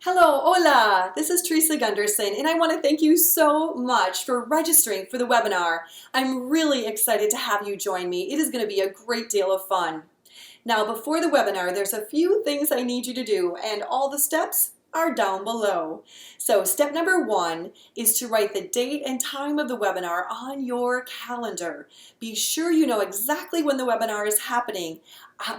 Hello, hola! This is Teresa Gunderson, and I want to thank you so much for registering for the webinar. I'm really excited to have you join me. It is going to be a great deal of fun. Now, before the webinar, there's a few things I need you to do, and all the steps are down below. So step number 1 is to write the date and time of the webinar on your calendar. Be sure you know exactly when the webinar is happening.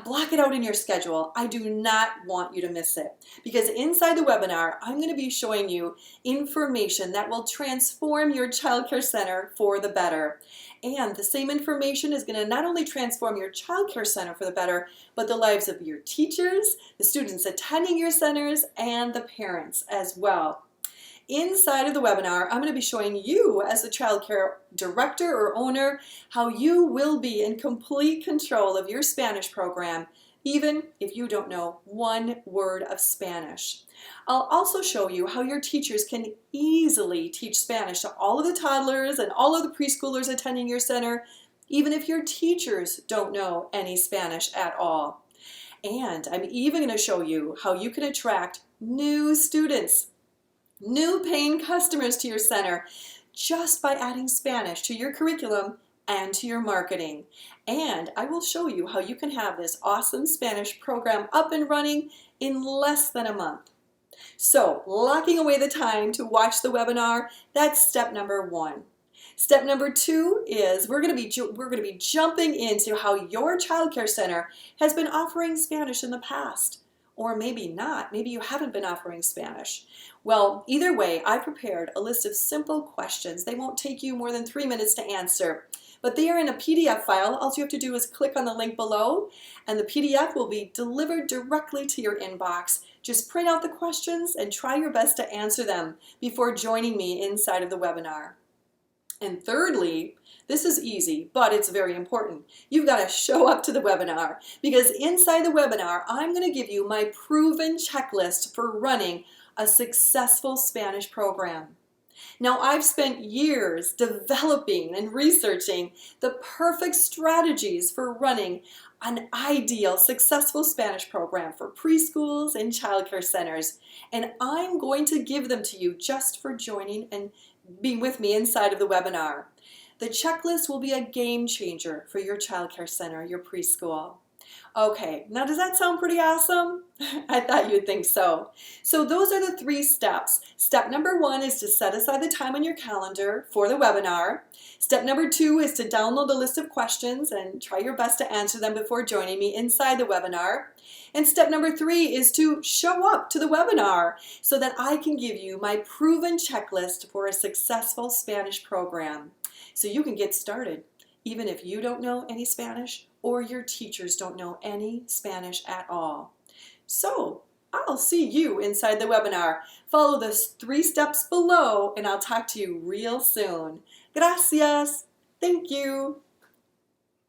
Block it out in your schedule. I do not want you to miss it, because inside the webinar, I'm going to be showing you information that will transform your child care center for the better. And the same information is going to not only transform your child care center for the better, but the lives of your teachers, the students attending your centers, and the parents as well. Inside of the webinar, I'm going to be showing you as the child care director or owner how you will be in complete control of your Spanish program, even if you don't know one word of Spanish. I'll also show you how your teachers can easily teach Spanish to all of the toddlers and all of the preschoolers attending your center, even if your teachers don't know any Spanish at all. And I'm even going to show you how you can attract new students, new paying customers to your center just by adding Spanish to your curriculum and to your marketing. And I will show you how you can have this awesome Spanish program up and running in less than a month. So, locking away the time to watch the webinar, that's step number 1. Step number 2 is we're going to be jumping into how your child care center has been offering Spanish in the past. Or maybe not. Maybe you haven't been offering Spanish. Well, either way, I prepared a list of simple questions. They won't take you more than 3 minutes to answer. But they are in a PDF file. All you have to do is click on the link below, and the PDF will be delivered directly to your inbox. Just print out the questions and try your best to answer them before joining me inside of the webinar. And thirdly, this is easy, but it's very important. You've got to show up to the webinar, because inside the webinar, I'm going to give you my proven checklist for running a successful Spanish program. Now, I've spent years developing and researching the perfect strategies for running an ideal, successful Spanish program for preschools and childcare centers, and I'm going to give them to you just for joining and being with me inside of the webinar. The checklist will be a game changer for your childcare center, your preschool. Okay, now does that sound pretty awesome? I thought you'd think so. So those are the 3 steps. Step number 1 is to set aside the time on your calendar for the webinar. Step number 2 is to download the list of questions and try your best to answer them before joining me inside the webinar. And step number 3 is to show up to the webinar so that I can give you my proven checklist for a successful Spanish program, so you can get started, even if you don't know any Spanish or your teachers don't know any Spanish at all. So, I'll see you inside the webinar. Follow the 3 steps below, and I'll talk to you real soon. Gracias. Thank you.